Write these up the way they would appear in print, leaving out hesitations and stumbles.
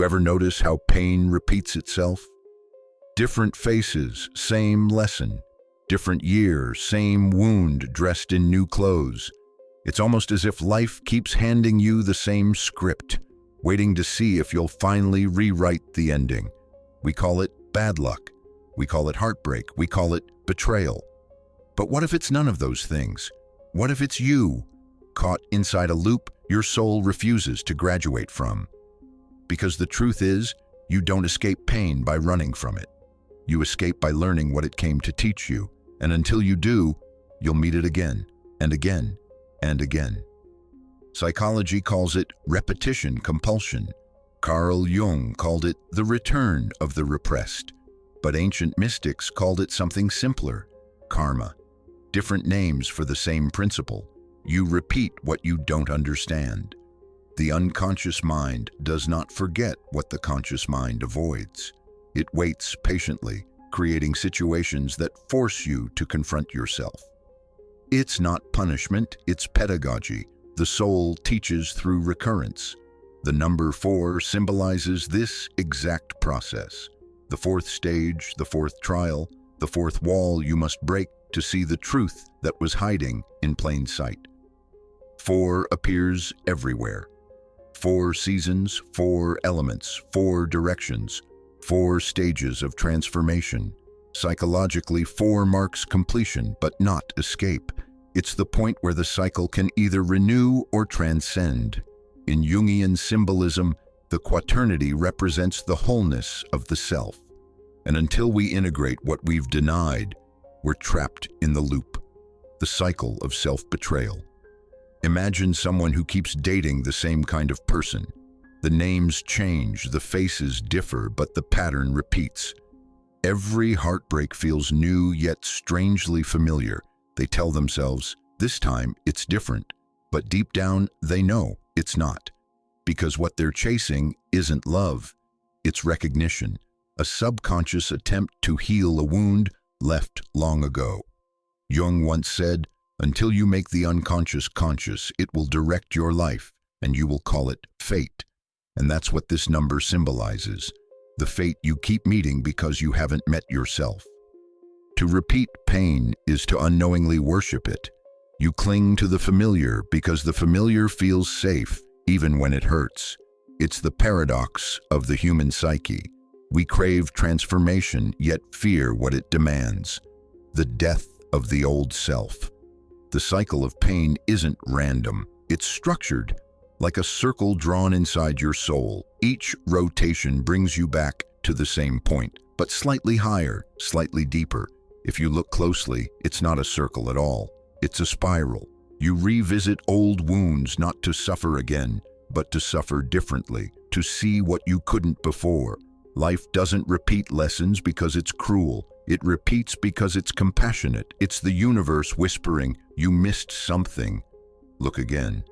You ever notice how pain repeats itself? Different faces, same lesson. Different year, same wound dressed in new clothes. It's almost as if life keeps handing you the same script, waiting to see if you'll finally rewrite the ending. We call it bad luck. We call it heartbreak. We call it betrayal. But what if it's none of those things? What if it's you, caught inside a loop your soul refuses to graduate from? Because the truth is, you don't escape pain by running from it. You escape by learning what it came to teach you. And until you do, you'll meet it again and again and again. Psychology calls it repetition compulsion. Carl Jung called it the return of the repressed. But ancient mystics called it something simpler, karma. Different names for the same principle. You repeat what you don't understand. The unconscious mind does not forget what the conscious mind avoids. It waits patiently, creating situations that force you to confront yourself. It's not punishment, it's pedagogy. The soul teaches through recurrence. The number 4 symbolizes this exact process. The fourth stage, the fourth trial, the fourth wall you must break to see the truth that was hiding in plain sight. 4 appears everywhere. 4 seasons, 4 elements, 4 directions, 4 stages of transformation. Psychologically, 4 marks completion, but not escape. It's the point where the cycle can either renew or transcend. In Jungian symbolism, the quaternity represents the wholeness of the self. And until we integrate what we've denied, we're trapped in the loop, the cycle of self-betrayal. Imagine someone who keeps dating the same kind of person. The names change, the faces differ, but the pattern repeats. Every heartbreak feels new yet strangely familiar. They tell themselves, this time it's different, but deep down they know it's not. Because what they're chasing isn't love, it's recognition, a subconscious attempt to heal a wound left long ago. Jung once said, until you make the unconscious conscious, it will direct your life, and you will call it fate. And that's what this number symbolizes, the fate you keep meeting because you haven't met yourself. To repeat pain is to unknowingly worship it. You cling to the familiar because the familiar feels safe, even when it hurts. It's the paradox of the human psyche. We crave transformation, yet fear what it demands. The death of the old self. The cycle of pain isn't random. It's structured, like a circle drawn inside your soul. Each rotation brings you back to the same point, but slightly higher, slightly deeper. If you look closely, it's not a circle at all. It's a spiral. You revisit old wounds not to suffer again, but to suffer differently, to see what you couldn't before. Life doesn't repeat lessons because it's cruel. It repeats because it's compassionate. It's the universe whispering, you missed something. Look again.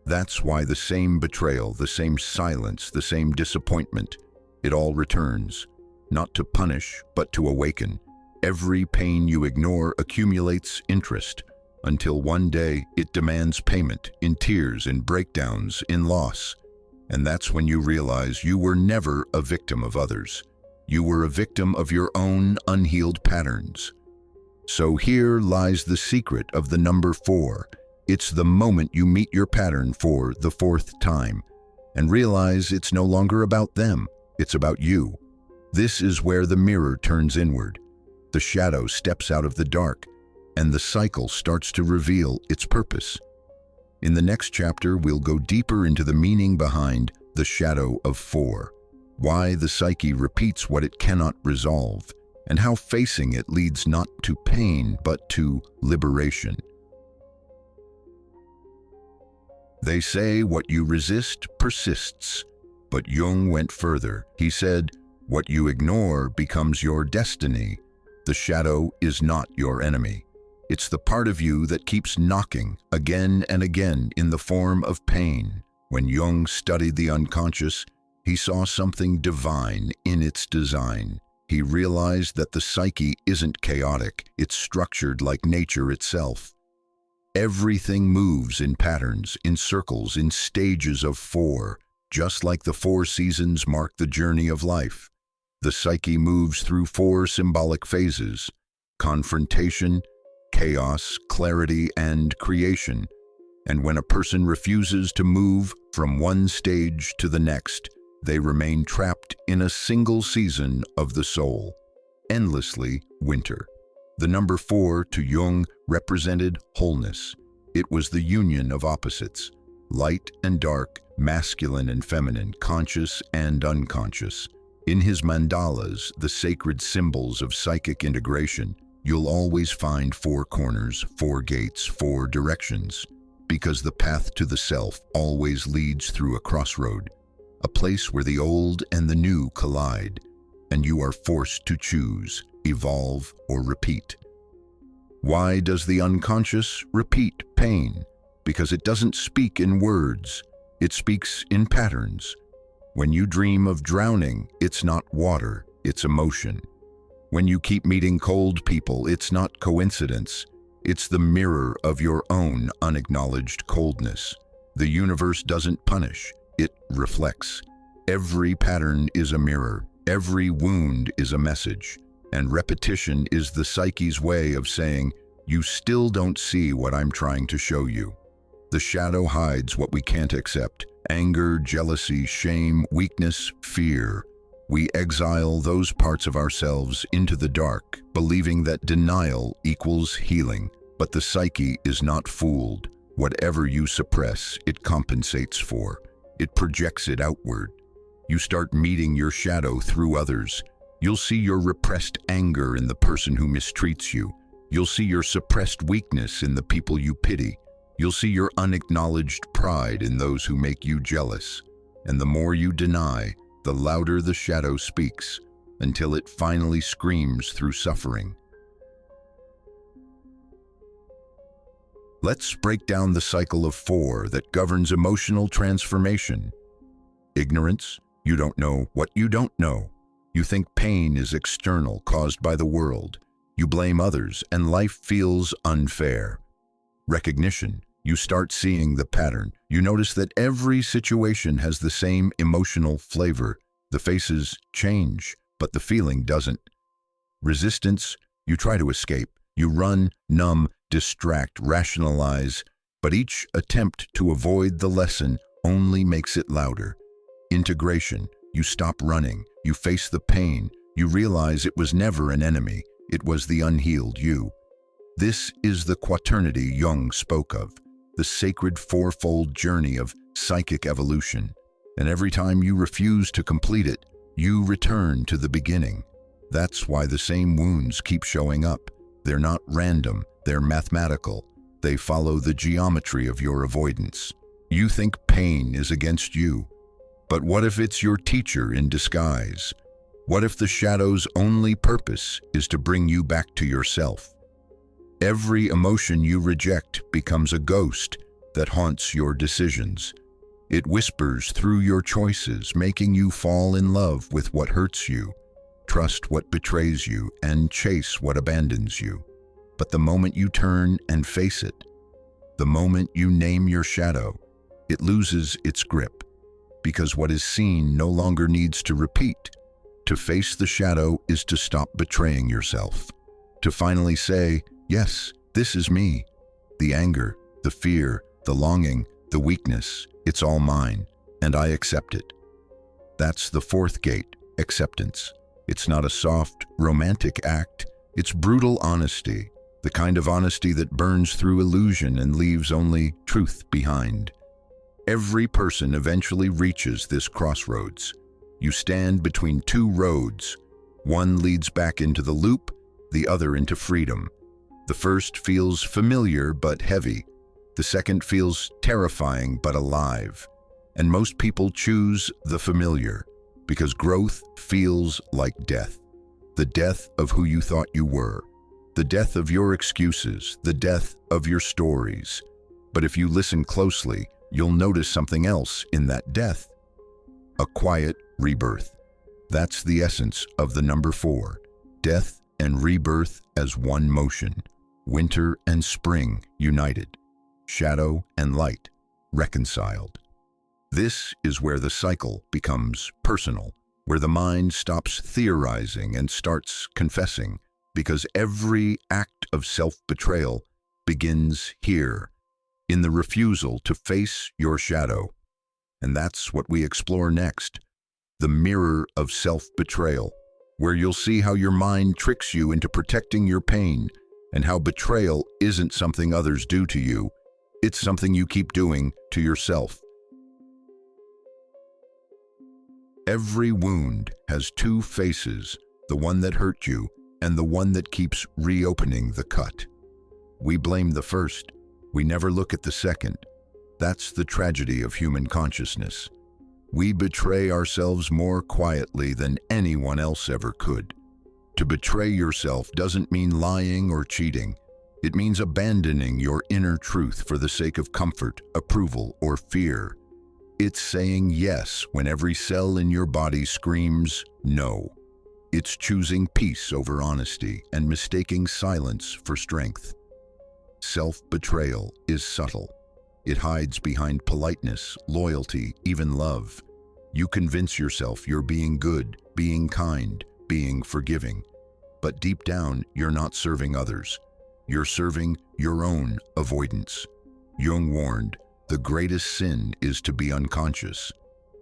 That's why the same betrayal, the same silence, the same disappointment, it all returns. Not to punish, but to awaken. Every pain you ignore accumulates interest, until one day it demands payment, in tears, in breakdowns, in loss. And that's when you realize you were never a victim of others. You were a victim of your own unhealed patterns. So here lies the secret of the number 4. It's the moment you meet your pattern for the 4th time and realize it's no longer about them, it's about you. This is where the mirror turns inward. The shadow steps out of the dark, and the cycle starts to reveal its purpose. In the next chapter, we'll go deeper into the meaning behind the shadow of 4, why the psyche repeats what it cannot resolve, and how facing it leads not to pain but to liberation. They say what you resist persists, but Jung went further. He said, what you ignore becomes your destiny. The shadow is not your enemy. It's the part of you that keeps knocking again and again in the form of pain. When Jung studied the unconscious, he saw something divine in its design. He realized that the psyche isn't chaotic, it's structured like nature itself. Everything moves in patterns, in circles, in stages of 4. Just like the four seasons mark the journey of life, the psyche moves through four symbolic phases: confrontation, chaos, clarity, and creation. And when a person refuses to move from one stage to the next, they remain trapped in a single season of the soul, endlessly winter. The number 4 to Jung represented wholeness. It was the union of opposites, light and dark, masculine and feminine, conscious and unconscious. In his mandalas, the sacred symbols of psychic integration, you'll always find 4 corners, 4 gates, 4 directions. Because the path to the self always leads through a crossroad, a place where the old and the new collide, and you are forced to choose, evolve, or repeat. Why does the unconscious repeat pain? Because it doesn't speak in words, it speaks in patterns. When you dream of drowning, it's not water, it's emotion. When you keep meeting cold people, it's not coincidence. It's the mirror of your own unacknowledged coldness. The universe doesn't punish, it reflects. Every pattern is a mirror, every wound is a message, and repetition is the psyche's way of saying, "You still don't see what I'm trying to show you." The shadow hides what we can't accept: anger, jealousy, shame, weakness, fear. We exile those parts of ourselves into the dark, believing that denial equals healing. But the psyche is not fooled. Whatever you suppress, it compensates for. It projects it outward. You start meeting your shadow through others. You'll see your repressed anger in the person who mistreats you. You'll see your suppressed weakness in the people you pity. You'll see your unacknowledged pride in those who make you jealous. And the more you deny, the louder the shadow speaks, until it finally screams through suffering. Let's break down the cycle of 4 that governs emotional transformation. Ignorance: you don't know what you don't know. You think pain is external, caused by the world. You blame others, and life feels unfair. Recognition: you start seeing the pattern. You notice that every situation has the same emotional flavor. The faces change, but the feeling doesn't. Resistance: you try to escape. You run, numb, distract, rationalize, but each attempt to avoid the lesson only makes it louder. Integration: you stop running. You face the pain. You realize it was never an enemy. It was the unhealed you. This is the quaternity Jung spoke of, the sacred fourfold journey of psychic evolution. And every time you refuse to complete it, you return to the beginning. That's why the same wounds keep showing up. They're not random, they're mathematical. They follow the geometry of your avoidance. You think pain is against you. But what if it's your teacher in disguise? What if the shadow's only purpose is to bring you back to yourself? Every emotion you reject becomes a ghost that haunts your decisions. It whispers through your choices, making you fall in love with what hurts you, trust what betrays you, and chase what abandons you. But the moment you turn and face it, the moment you name your shadow, it loses its grip, because what is seen no longer needs to repeat. To face the shadow is to stop betraying yourself, to finally say, "Yes, this is me. The anger, the fear, the longing, the weakness, it's all mine, and I accept it." That's the 4th gate, acceptance. It's not a soft, romantic act. It's brutal honesty, the kind of honesty that burns through illusion and leaves only truth behind. Every person eventually reaches this crossroads. You stand between 2 roads. One leads back into the loop, the other into freedom. The first feels familiar but heavy. The second feels terrifying but alive. And most people choose the familiar, because growth feels like death. The death of who you thought you were. The death of your excuses. The death of your stories. But if you listen closely, you'll notice something else in that death. A quiet rebirth. That's the essence of the number 4. Death and rebirth as one motion. Winter and spring united. Shadow and light reconciled. This is where the cycle becomes personal, where the mind stops theorizing and starts confessing, because every act of self-betrayal begins here, in the refusal to face your shadow. And that's what we explore next, the mirror of self-betrayal, where you'll see how your mind tricks you into protecting your pain, and how betrayal isn't something others do to you, it's something you keep doing to yourself. Every wound has two faces, the one that hurt you and the one that keeps reopening the cut. We blame the first. We never look at the second. That's the tragedy of human consciousness. We betray ourselves more quietly than anyone else ever could. To betray yourself doesn't mean lying or cheating. It means abandoning your inner truth for the sake of comfort, approval, or fear. It's saying yes when every cell in your body screams no. It's choosing peace over honesty and mistaking silence for strength. Self-betrayal is subtle. It hides behind politeness, loyalty, even love. You convince yourself you're being good, being kind, being forgiving. But deep down, you're not serving others. You're serving your own avoidance. Jung warned, the greatest sin is to be unconscious,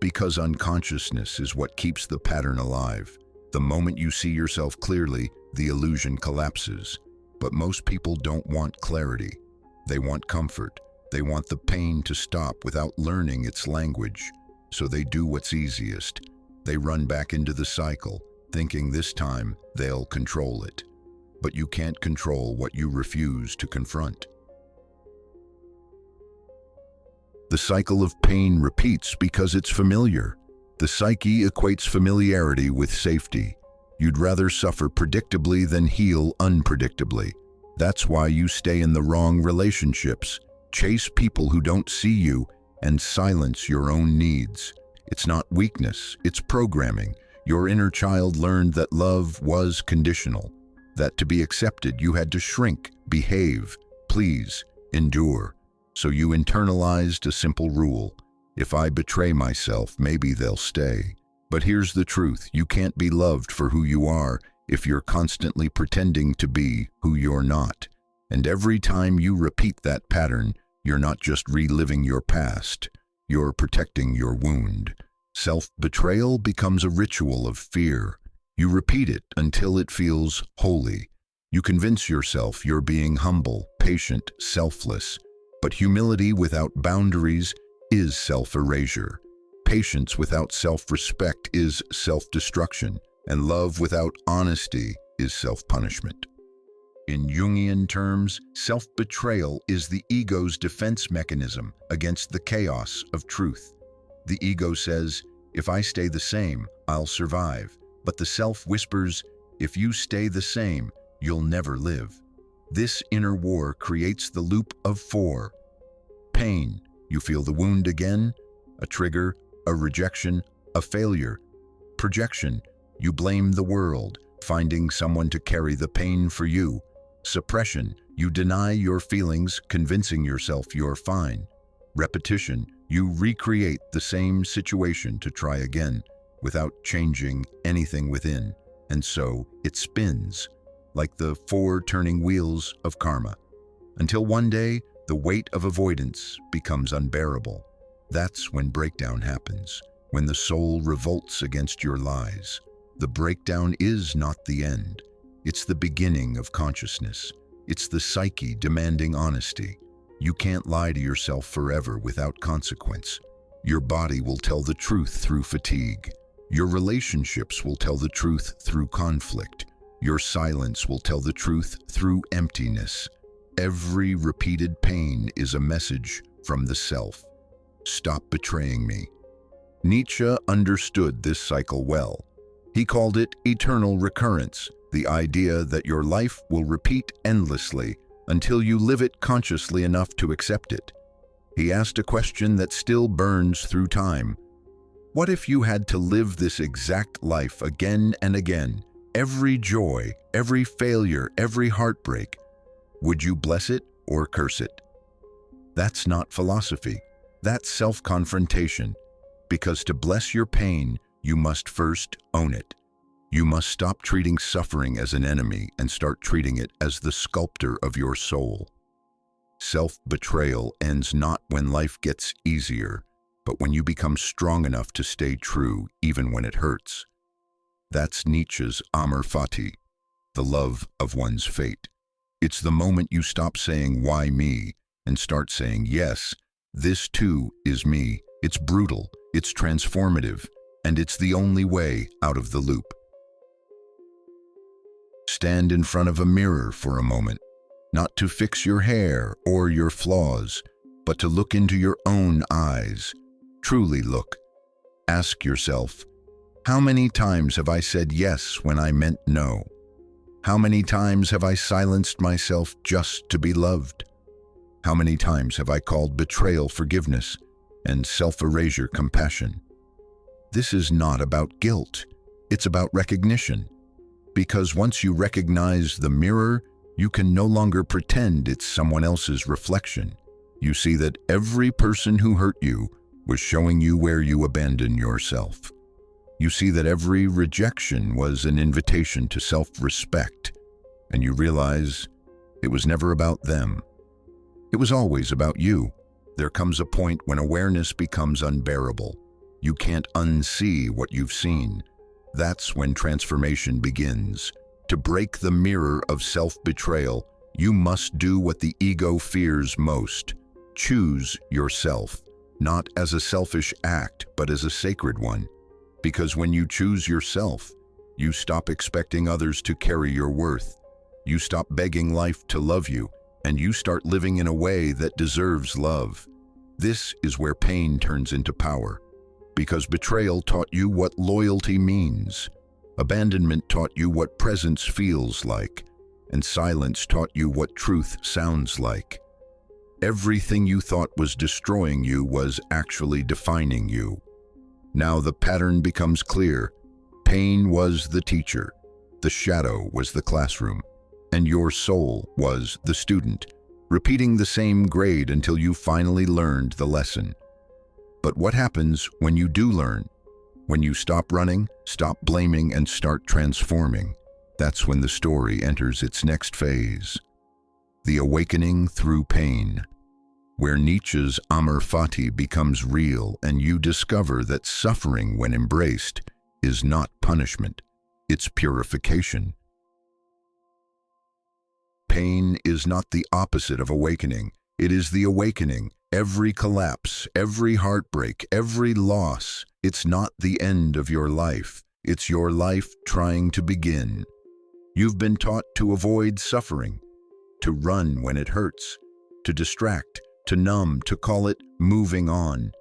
because unconsciousness is what keeps the pattern alive. The moment you see yourself clearly, the illusion collapses. But most people don't want clarity. They want comfort. They want the pain to stop without learning its language. So they do what's easiest. They run back into the cycle, thinking this time they'll control it. But you can't control what you refuse to confront. The cycle of pain repeats because it's familiar. The psyche equates familiarity with safety. You'd rather suffer predictably than heal unpredictably. That's why you stay in the wrong relationships, chase people who don't see you, and silence your own needs. It's not weakness, it's programming. Your inner child learned that love was conditional, that to be accepted you had to shrink, behave, please, endure. So you internalized a simple rule. If I betray myself, maybe they'll stay. But here's the truth, you can't be loved for who you are if you're constantly pretending to be who you're not. And every time you repeat that pattern, you're not just reliving your past, you're protecting your wound. Self-betrayal becomes a ritual of fear. You repeat it until it feels holy. You convince yourself you're being humble, patient, selfless. But humility without boundaries is self-erasure. Patience without self-respect is self-destruction, and love without honesty is self-punishment. In Jungian terms, self-betrayal is the ego's defense mechanism against the chaos of truth. The ego says, if I stay the same, I'll survive. But the self whispers, if you stay the same, you'll never live. This inner war creates the loop of four. Pain, you feel the wound again. A trigger, a rejection, a failure. Projection, you blame the world, finding someone to carry the pain for you. Suppression, you deny your feelings, convincing yourself you're fine. Repetition, you recreate the same situation to try again, without changing anything within. And so it spins, like the four turning wheels of karma, until one day the weight of avoidance becomes unbearable. That's when breakdown happens, when the soul revolts against your lies. The breakdown is not the end. It's the beginning of consciousness. It's the psyche demanding honesty. You can't lie to yourself forever without consequence. Your body will tell the truth through fatigue. Your relationships will tell the truth through conflict. Your silence will tell the truth through emptiness. Every repeated pain is a message from the self. Stop betraying me. Nietzsche understood this cycle well. He called it eternal recurrence, the idea that your life will repeat endlessly until you live it consciously enough to accept it. He asked a question that still burns through time. What if you had to live this exact life again and again? Every joy, every failure, every heartbreak. Would you bless it or curse it? That's not philosophy. That's self-confrontation. Because to bless your pain, you must first own it. You must stop treating suffering as an enemy and start treating it as the sculptor of your soul. Self-betrayal ends not when life gets easier, but when you become strong enough to stay true even when it hurts. That's Nietzsche's amor fati, the love of one's fate. It's the moment you stop saying, "Why me?" and start saying, "Yes, this too is me." It's brutal, it's transformative, and it's the only way out of the loop. Stand in front of a mirror for a moment, not to fix your hair or your flaws, but to look into your own eyes. Truly look. Ask yourself, how many times have I said yes when I meant no? How many times have I silenced myself just to be loved? How many times have I called betrayal forgiveness and self-erasure compassion? This is not about guilt. It's about recognition. Because once you recognize the mirror, you can no longer pretend it's someone else's reflection. You see that every person who hurt you was showing you where you abandon yourself. You see that every rejection was an invitation to self-respect, and you realize it was never about them. It was always about you. There comes a point when awareness becomes unbearable. You can't unsee what you've seen. That's when transformation begins. To break the mirror of self-betrayal, you must do what the ego fears most. Choose yourself, not as a selfish act, but as a sacred one. Because when you choose yourself, you stop expecting others to carry your worth. You stop begging life to love you, and you start living in a way that deserves love. This is where pain turns into power. Because betrayal taught you what loyalty means. Abandonment taught you what presence feels like. And silence taught you what truth sounds like. Everything you thought was destroying you was actually defining you. Now the pattern becomes clear. Pain was the teacher, the shadow was the classroom, and your soul was the student, repeating the same grade until you finally learned the lesson. But what happens when you do learn? When you stop running, stop blaming, and start transforming? That's when the story enters its next phase. The awakening through pain, where Nietzsche's amor fati becomes real and you discover that suffering, when embraced, is not punishment, it's purification. Pain is not the opposite of awakening, it is the awakening. Every collapse, every heartbreak, every loss, it's not the end of your life, it's your life trying to begin. You've been taught to avoid suffering, to run when it hurts, to distract, to numb, to call it moving on.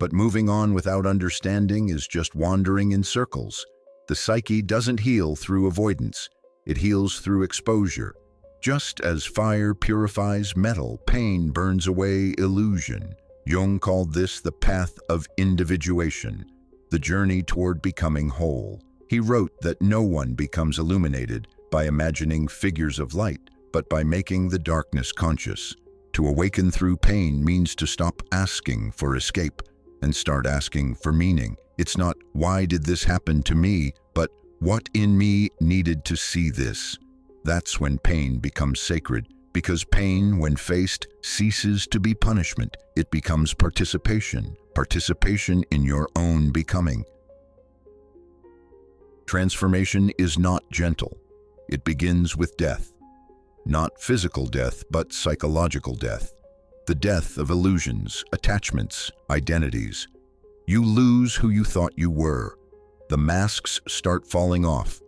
But moving on without understanding is just wandering in circles. The psyche doesn't heal through avoidance, it heals through exposure. Just as fire purifies metal, pain burns away illusion. Jung called this the path of individuation, the journey toward becoming whole. He wrote that no one becomes illuminated by imagining figures of light, but by making the darkness conscious. To awaken through pain means to stop asking for escape and start asking for meaning. It's not, "Why did this happen to me?" but "What in me needed to see this?" That's when pain becomes sacred, because pain, when faced, ceases to be punishment. It becomes participation, participation in your own becoming. Transformation is not gentle. It begins with death. Not physical death, but psychological death. The death of illusions, attachments, identities. You lose who you thought you were. The masks start falling off.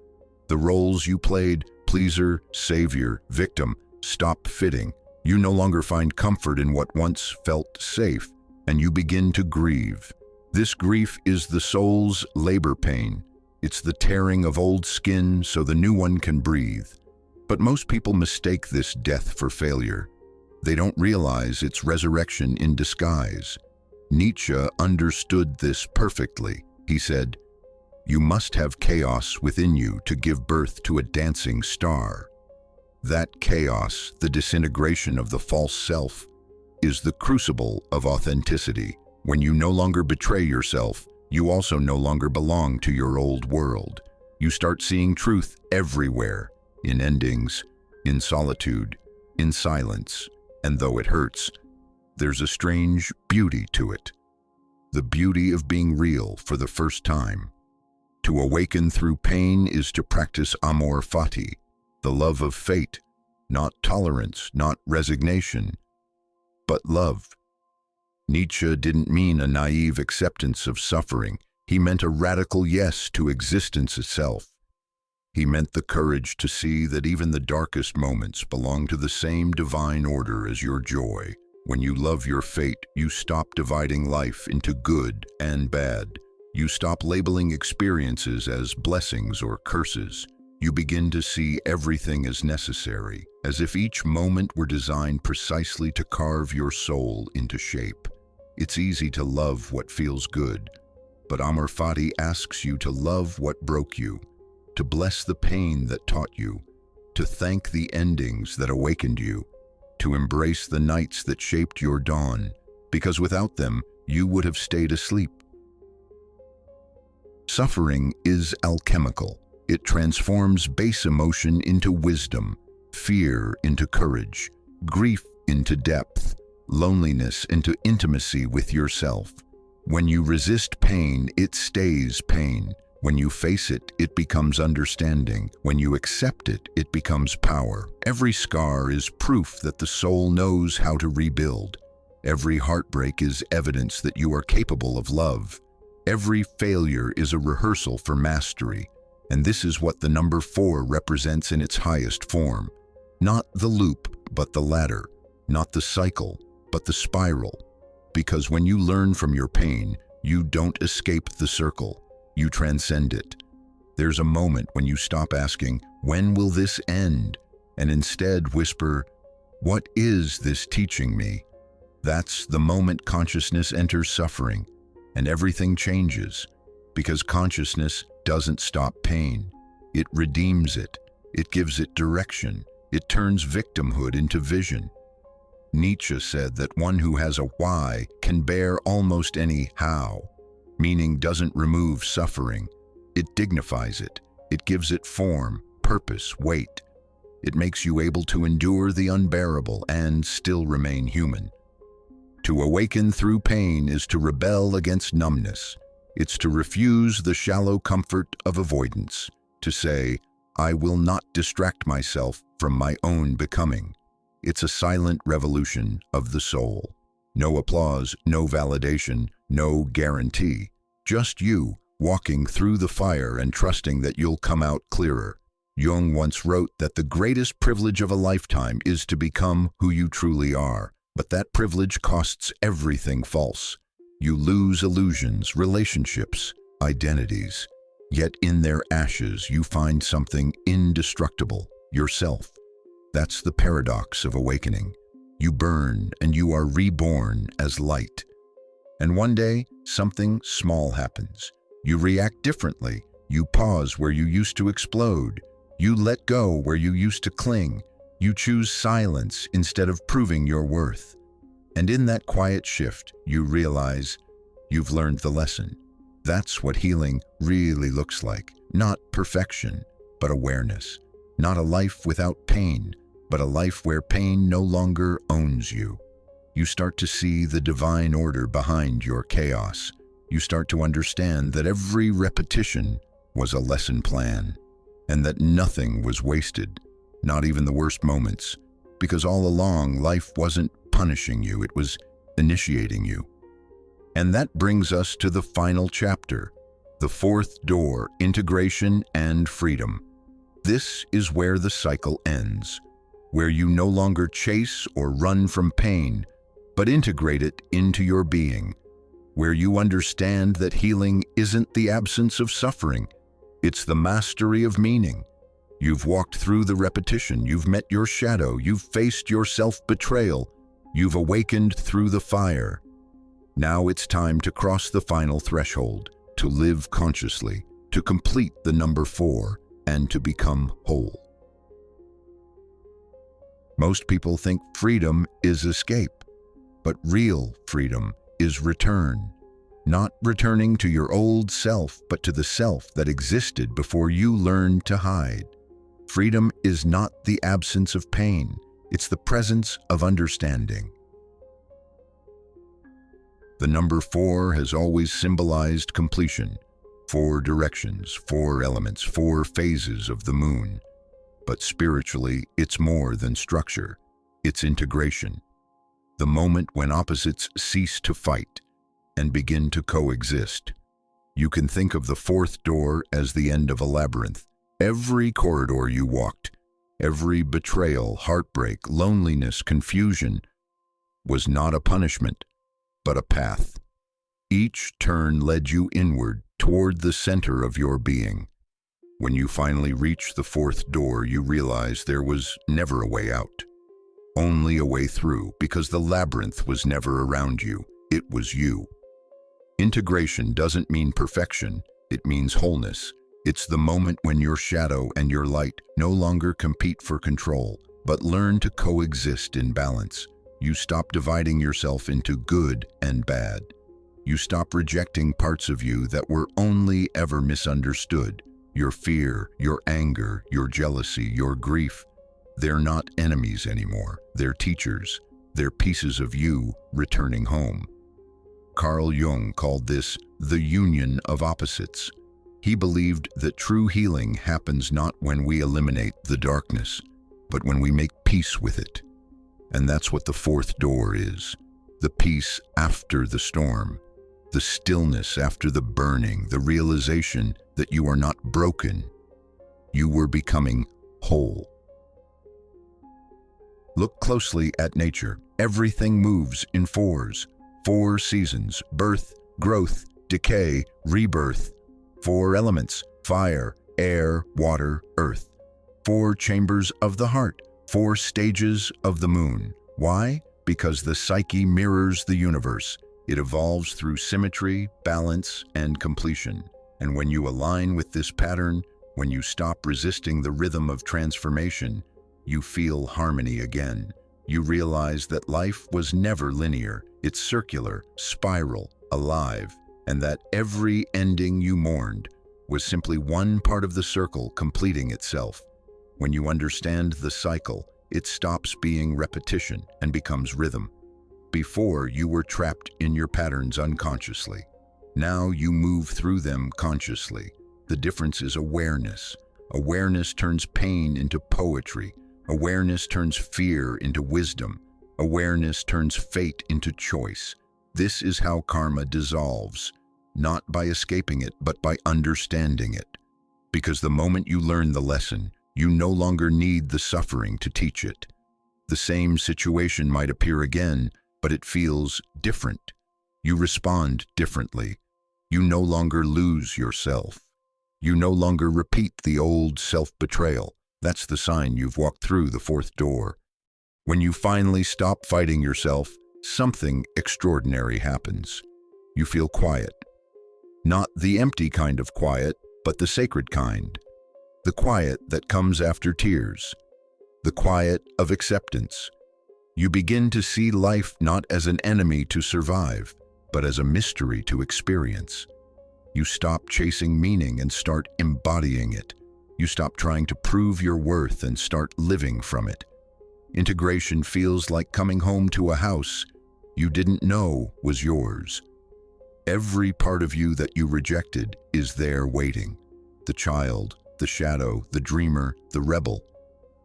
The roles you played, pleaser, savior, victim, stop fitting. You no longer find comfort in what once felt safe, and you begin to grieve. This grief is the soul's labor pain. It's the tearing of old skin so the new one can breathe. But most people mistake this death for failure. They don't realize it's resurrection in disguise. Nietzsche understood this perfectly. He said, "You must have chaos within you to give birth to a dancing star." That chaos, the disintegration of the false self, is the crucible of authenticity. When you no longer betray yourself, you also no longer belong to your old world. You start seeing truth everywhere, in endings, in solitude, in silence, and though it hurts, there's a strange beauty to it. The beauty of being real for the first time. To awaken through pain is to practice amor fati, the love of fate, not tolerance, not resignation, but love. Nietzsche didn't mean a naive acceptance of suffering. He meant a radical yes to existence itself. He meant the courage to see that even the darkest moments belong to the same divine order as your joy. When you love your fate, you stop dividing life into good and bad. You stop labeling experiences as blessings or curses. You begin to see everything as necessary, as if each moment were designed precisely to carve your soul into shape. It's easy to love what feels good, but Amor Fati asks you to love what broke you, to bless the pain that taught you, to thank the endings that awakened you, to embrace the nights that shaped your dawn, because without them, you would have stayed asleep. Suffering is alchemical. It transforms base emotion into wisdom, fear into courage, grief into depth, loneliness into intimacy with yourself. When you resist pain, it stays pain. When you face it, it becomes understanding. When you accept it, it becomes power. Every scar is proof that the soul knows how to rebuild. Every heartbreak is evidence that you are capable of love. Every failure is a rehearsal for mastery. And this is what the number 4 represents in its highest form. Not the loop, but the ladder. Not the cycle, but the spiral. Because when you learn from your pain, you don't escape the circle. You transcend it. There's a moment when you stop asking, "When will this end?" and instead whisper, "What is this teaching me?" That's the moment consciousness enters suffering, and everything changes, because consciousness doesn't stop pain. It redeems it. It gives it direction. It turns victimhood into vision. Nietzsche said that one who has a why can bear almost any how. Meaning doesn't remove suffering. It dignifies it. It gives it form, purpose, weight. It makes you able to endure the unbearable and still remain human. To awaken through pain is to rebel against numbness. It's to refuse the shallow comfort of avoidance. To say, "I will not distract myself from my own becoming." It's a silent revolution of the soul. No applause, no validation, no guarantee. Just you, walking through the fire and trusting that you'll come out clearer. Jung once wrote that the greatest privilege of a lifetime is to become who you truly are. But that privilege costs everything false. You lose illusions, relationships, identities. Yet in their ashes, you find something indestructible, yourself. That's the paradox of awakening. You burn and you are reborn as light. And one day, something small happens. You react differently. You pause where you used to explode. You let go where you used to cling. You choose silence instead of proving your worth. And in that quiet shift, you realize you've learned the lesson. That's what healing really looks like. Not perfection, but awareness. Not a life without pain, but a life where pain no longer owns you. You start to see the divine order behind your chaos. You start to understand that every repetition was a lesson plan, and that nothing was wasted, not even the worst moments, because all along life wasn't punishing you, it was initiating you. And that brings us to the final chapter, the fourth door, integration and freedom. This is where the cycle ends, where you no longer chase or run from pain, but integrate it into your being, where you understand that healing isn't the absence of suffering, it's the mastery of meaning. You've walked through the repetition, you've met your shadow, you've faced your self-betrayal, you've awakened through the fire. Now it's time to cross the final threshold, to live consciously, to complete the number 4, and to become whole. Most people think freedom is escape, but real freedom is return. Not returning to your old self, but to the self that existed before you learned to hide. Freedom is not the absence of pain, it's the presence of understanding. The number 4 has always symbolized completion. 4 directions, 4 elements, 4 phases of the moon. But spiritually, it's more than structure. It's integration. The moment when opposites cease to fight and begin to coexist. You can think of the 4th door as the end of a labyrinth. Every corridor you walked, every betrayal, heartbreak, loneliness, confusion, was not a punishment, but a path. Each turn led you inward toward the center of your being. When you finally reached the 4th door, you realized there was never a way out, only a way through, because the labyrinth was never around you, it was you. Integration doesn't mean perfection, it means wholeness. It's the moment when your shadow and your light no longer compete for control, but learn to coexist in balance. You stop dividing yourself into good and bad. You stop rejecting parts of you that were only ever misunderstood. Your fear, your anger, your jealousy, your grief. They're not enemies anymore. They're teachers. They're pieces of you returning home. Carl Jung called this the union of opposites. He believed that true healing happens not when we eliminate the darkness, but when we make peace with it. And that's what the 4th door is. The peace after the storm. The stillness after the burning. The realization that you are not broken. You were becoming whole. Look closely at nature. Everything moves in 4s. 4 seasons: birth, growth, decay, rebirth. 4 elements: fire, air, water, earth. 4 chambers of the heart. 4 stages of the moon. Why? Because the psyche mirrors the universe. It evolves through symmetry, balance, and completion. And when you align with this pattern, when you stop resisting the rhythm of transformation, you feel harmony again. You realize that life was never linear. It's circular, spiral, alive, and that every ending you mourned was simply one part of the circle completing itself. When you understand the cycle, it stops being repetition and becomes rhythm. Before, you were trapped in your patterns unconsciously. Now you move through them consciously. The difference is awareness. Awareness turns pain into poetry. Awareness turns fear into wisdom. Awareness turns fate into choice. This is how karma dissolves, not by escaping it, but by understanding it. Because the moment you learn the lesson, you no longer need the suffering to teach it. The same situation might appear again, but it feels different. You respond differently. You no longer lose yourself. You no longer repeat the old self-betrayal. That's the sign you've walked through the 4th door. When you finally stop fighting yourself, something extraordinary happens. You feel quiet. Not the empty kind of quiet, but the sacred kind. The quiet that comes after tears. The quiet of acceptance. You begin to see life not as an enemy to survive, but as a mystery to experience. You stop chasing meaning and start embodying it. You stop trying to prove your worth and start living from it. Integration feels like coming home to a house you didn't know was yours. Every part of you that you rejected is there waiting. The child, the shadow, the dreamer, the rebel.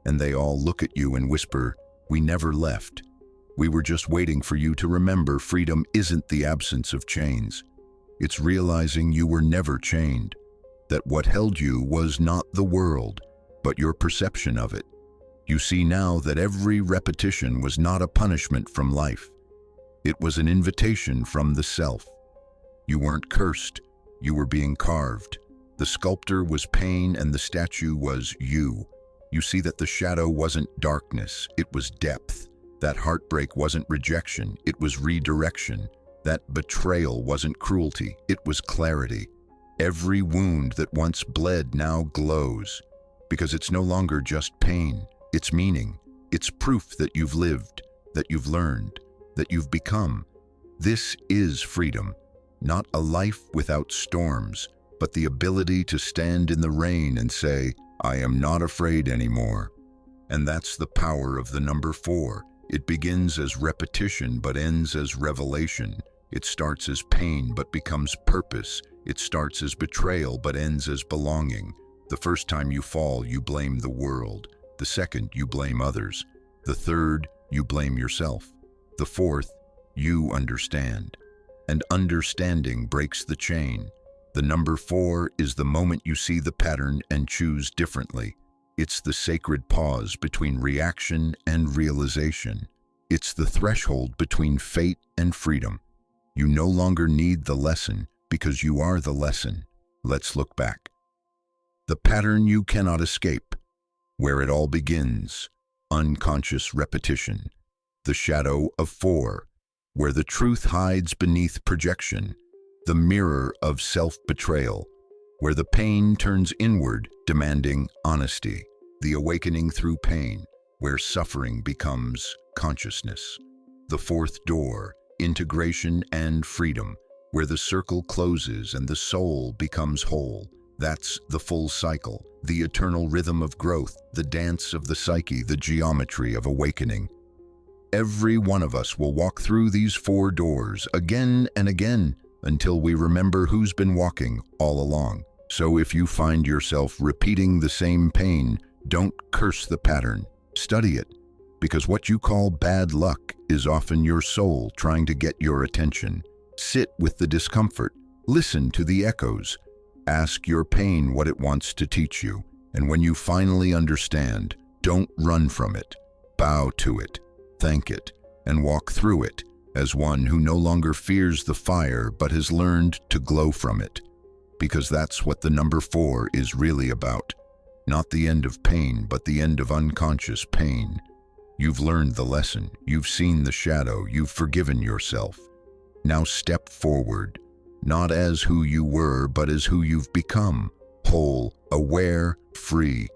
And they all look at you and whisper, "We never left. We were just waiting for you to remember freedom isn't the absence of chains. It's realizing you were never chained, that what held you was not the world, but your perception of it. You see now that every repetition was not a punishment from life. It was an invitation from the self. You weren't cursed, you were being carved. The sculptor was pain and the statue was you. You see that the shadow wasn't darkness, it was depth. That heartbreak wasn't rejection, it was redirection. That betrayal wasn't cruelty, it was clarity. Every wound that once bled now glows, because it's no longer just pain, it's meaning. It's proof that you've lived, that you've learned, that you've become. This is freedom, not a life without storms, but the ability to stand in the rain and say, I am not afraid anymore. And that's the power of the number 4. It begins as repetition but ends as revelation. It starts as pain but becomes purpose. It starts as betrayal but ends as belonging. The first time you fall, you blame the world. The second, you blame others. The third, you blame yourself. The fourth, you understand. And understanding breaks the chain. The number 4 is the moment you see the pattern and choose differently. It's the sacred pause between reaction and realization. It's the threshold between fate and freedom. You no longer need the lesson because you are the lesson. Let's look back. The pattern you cannot escape. Where it all begins. Unconscious repetition. The shadow of 4. Where the truth hides beneath projection. The mirror of self-betrayal. Where the pain turns inward, demanding honesty. The awakening through pain. Where suffering becomes consciousness. The fourth door. Integration and freedom. Where the circle closes and the soul becomes whole. That's the full cycle, the eternal rhythm of growth, the dance of the psyche, the geometry of awakening. Every one of us will walk through these 4 doors again and again until we remember who's been walking all along. So if you find yourself repeating the same pain, don't curse the pattern. Study it, because what you call bad luck is often your soul trying to get your attention. Sit with the discomfort. Listen to the echoes. Ask your pain what it wants to teach you. And when you finally understand, don't run from it. Bow to it, thank it, and walk through it as one who no longer fears the fire but has learned to glow from it. Because that's what the number 4 is really about. Not the end of pain, but the end of unconscious pain. You've learned the lesson, you've seen the shadow, you've forgiven yourself. Now step forward, not as who you were, but as who you've become, whole, aware, free,